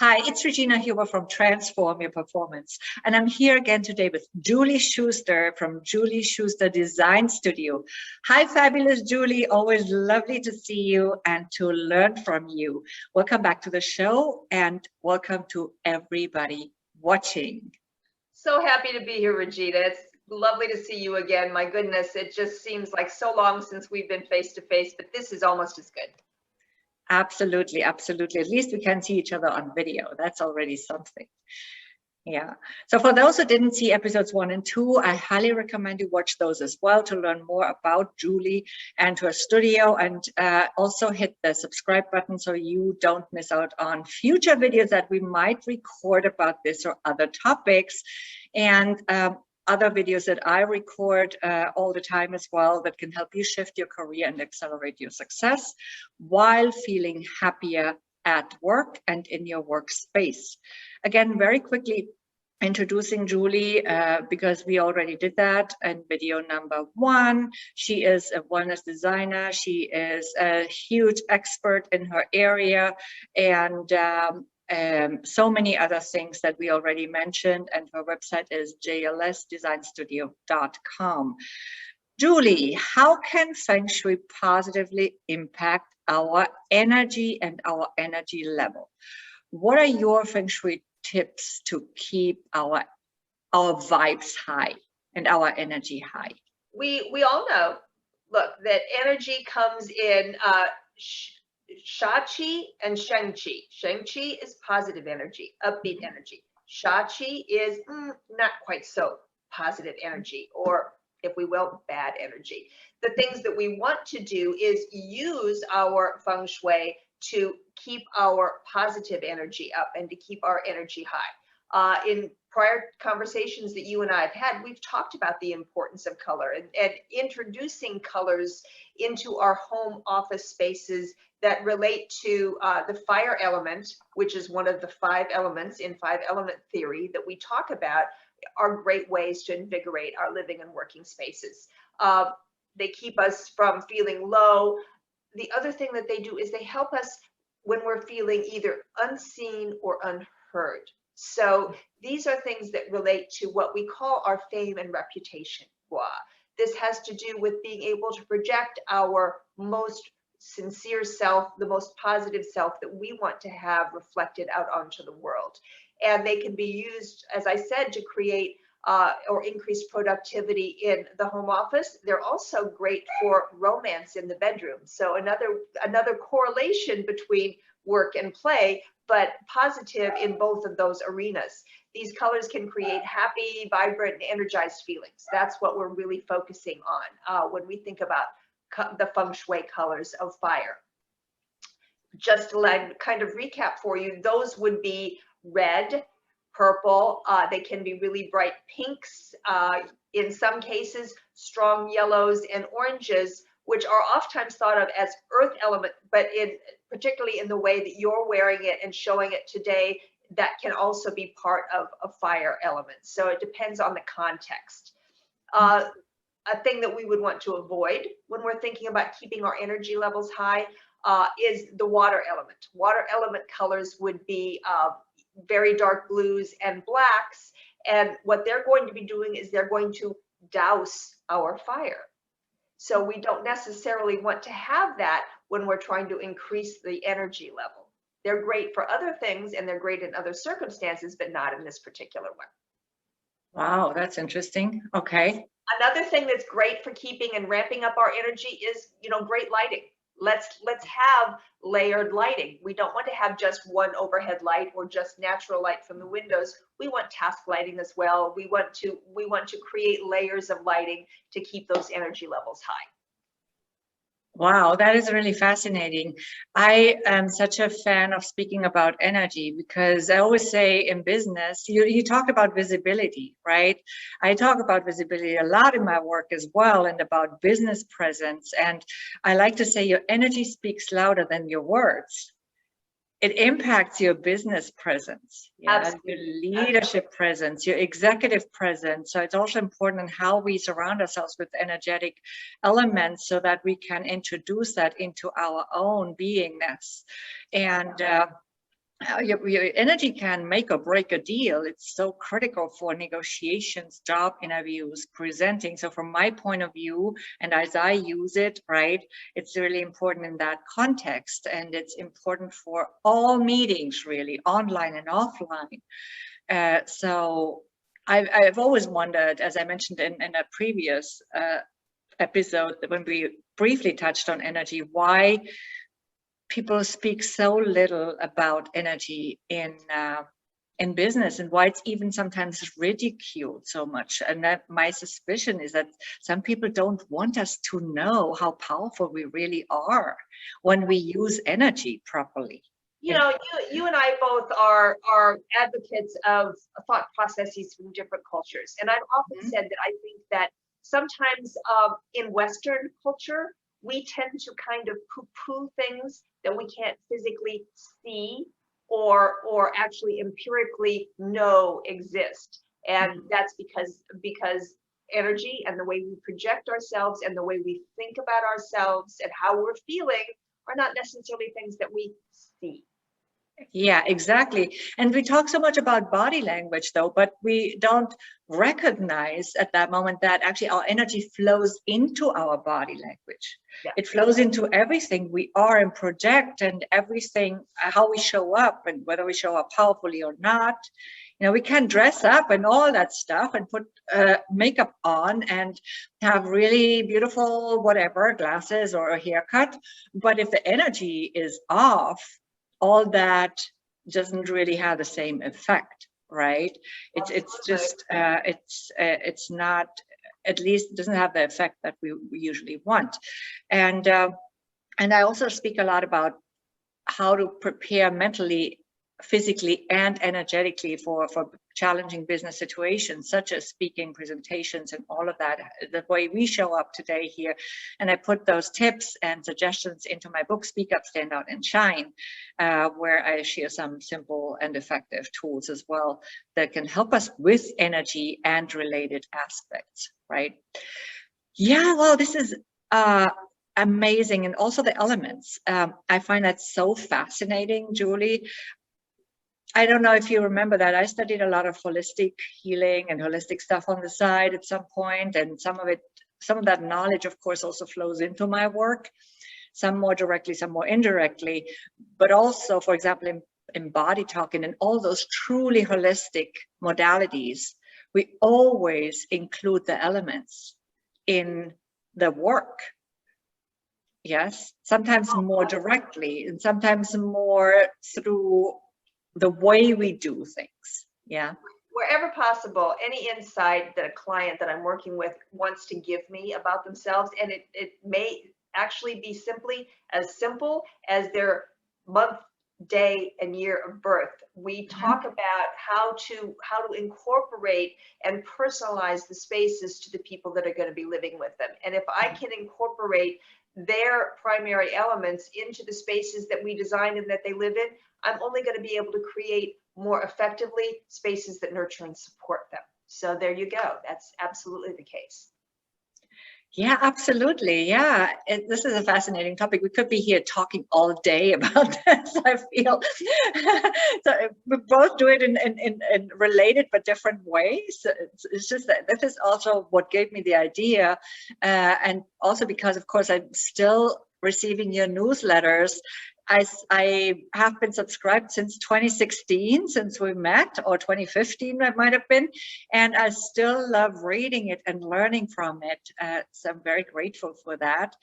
Hi, it's Regina Huber from Transform Your Performance, and I'm here again today with Julie Schuster from Julie Schuster Design Studio. Hi, fabulous Julie, always lovely to see you and to learn from you. Welcome back to the show and welcome to everybody watching. So happy to be here, Regina. It's lovely to see you again. My goodness, it just seems like so long since we've been face to face, but this is almost as good. Absolutely, absolutely. At least we can see each other on video. That's already something. Yeah. So for those who didn't see episodes 1 and 2, I highly recommend you watch those as well to learn more about Julie and her studio, and also hit the subscribe button so you don't miss out on future videos that we might record about this or other topics. And other videos that I record all the time as well that can help you shift your career and accelerate your success while feeling happier at work and in your workspace. Again, very quickly introducing Julie, because we already did that in video number 1. She is a wellness designer. She is a huge expert in her area, and so many other things that we already mentioned, and her website is jlsdesignstudio.com. Julie, how can Feng Shui positively impact our energy and our energy level? What are your Feng Shui tips to keep our vibes high and our energy high? We all know, look, that energy comes in Sha-Qi and Sheng-Qi. Sheng-Qi is positive energy, upbeat energy. Sha-Qi is not quite so positive energy, or if we will, bad energy. The things that we want to do is use our Feng Shui to keep our positive energy up and to keep our energy high. In prior conversations that you and I have had, we've talked about the importance of color and introducing colors into our home office spaces that relate to the fire element, which is one of the 5 elements in 5-element theory that we talk about, are great ways to invigorate our living and working spaces. They keep us from feeling low. The other thing that they do is they help us when we're feeling either unseen or unheard. So these are things that relate to what we call our fame and reputation. This has to do with being able to project our most sincere self, the most positive self that we want to have reflected out onto the world. And they can be used, as I said, to create or increase productivity in the home office. They're also great for romance in the bedroom. So another correlation between work and play, but positive in both of those arenas. These colors can create happy, vibrant, and energized feelings. That's what we're really focusing on when we think about the Feng Shui colors of fire. Just to kind of recap for you, those would be red, purple, they can be really bright pinks, in some cases strong yellows and oranges, which are oftentimes thought of as earth element, but particularly in the way that you're wearing it and showing it today, that can also be part of a fire element. So it depends on the context. A thing that we would want to avoid when we're thinking about keeping our energy levels high is the water element. Water element colors would be very dark blues and blacks, and what they're going to be doing is they're going to douse our fire. So we don't necessarily want to have that when we're trying to increase the energy level. They're great for other things and they're great in other circumstances, but not in this particular one. Wow, that's interesting. Okay. Another thing that's great for keeping and ramping up our energy is, great lighting. Let's have layered lighting. We don't want to have just one overhead light or just natural light from the windows. We want task lighting as well. We want to create layers of lighting to keep those energy levels high. Wow, that is really fascinating. I am such a fan of speaking about energy because I always say in business, you talk about visibility, right? I talk about visibility a lot in my work as well, and about business presence. And I like to say your energy speaks louder than your words. It impacts your business presence, your leadership presence, your executive presence. So it's also important in how we surround ourselves with energetic elements so that we can introduce that into our own beingness. And your energy can make or break a deal. It's so critical for negotiations, job interviews, presenting. So from my point of view, and as I use it, right, it's really important in that context. And it's important for all meetings, really, online and offline. So I've always wondered, as I mentioned in a previous episode, when we briefly touched on energy, why people speak so little about energy in business, and why it's even sometimes ridiculed so much. And that my suspicion is that some people don't want us to know how powerful we really are when we use energy properly. You know, you and I both are advocates of thought processes from different cultures. And I've often said that I think that sometimes in Western culture, we tend to kind of poo-poo things that we can't physically see or actually empirically know exist. And that's because energy and the way we project ourselves and the way we think about ourselves and how we're feeling are not necessarily things that we see. Yeah, exactly. And we talk so much about body language, though, but we don't recognize at that moment that actually our energy flows into our body language. Yeah. It flows into everything we are and project, and everything, how we show up, and whether we show up powerfully or not. You know, we can dress up and all that stuff and put makeup on and have really beautiful whatever, glasses or a haircut. But if the energy is off, all that doesn't really have the same effect, right? It's just it's not, at least it doesn't have the effect that we usually want. And I also speak a lot about how to prepare mentally, physically, and energetically for challenging business situations, such as speaking, presentations, and all of that, the way we show up today here. And I put those tips and suggestions into my book, Speak Up, Stand Out, and Shine, where I share some simple and effective tools as well that can help us with energy and related aspects, right? Yeah, well, this is amazing. And also the elements. I find that so fascinating, Julie. I don't know if you remember that I studied a lot of holistic healing and holistic stuff on the side at some point, and some of that knowledge, of course, also flows into my work, some more directly, some more indirectly, but also, for example, in body talking and all those truly holistic modalities, we always include the elements in the work. Yes, sometimes more directly and sometimes more through the way we do things. Yeah. Wherever possible, any insight that a client that I'm working with wants to give me about themselves, and it may actually be simply as simple as their month, day, and year of birth. We talk about how to incorporate and personalize the spaces to the people that are going to be living with them. And if I can incorporate their primary elements into the spaces that we design and that they live in, I'm only going to be able to create more effectively spaces that nurture and support them. So there you go. That's absolutely the case. Yeah, absolutely. Yeah, this is a fascinating topic. We could be here talking all day about this, I feel. So we both do it in related but different ways. It's just that this is also what gave me the idea. And also because, of course, I'm still receiving your newsletters. I have been subscribed since 2016, since we met, or 2015 it might have been, and I still love reading it and learning from it. So I'm very grateful for that.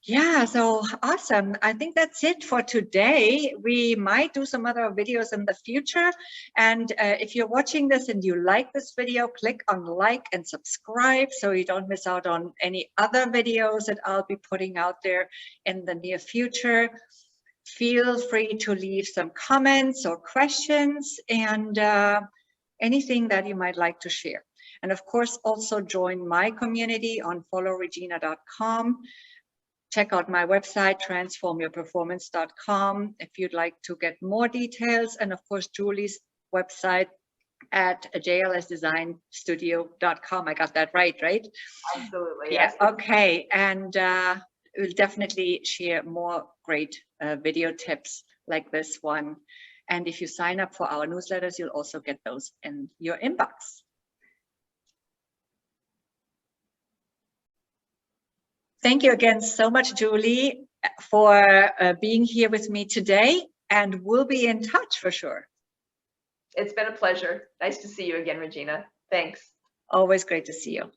Yeah, so awesome. I think that's it for today. We might do some other videos in the future. And if you're watching this and you like this video, click on like and subscribe so you don't miss out on any other videos that I'll be putting out there in the near future. Feel free to leave some comments or questions and anything that you might like to share. And of course, also join my community on followregina.com. Check out my website, transformyourperformance.com, if you'd like to get more details. And of course, Julie's website at jlsdesignstudio.com. I got that right? Absolutely, yes. Yeah, okay. And we'll definitely share more great video tips like this one. And if you sign up for our newsletters, you'll also get those in your inbox. Thank you again so much, Julie, for being here with me today, and we'll be in touch for sure. It's been a pleasure. Nice to see you again, Regina. Thanks. Always great to see you.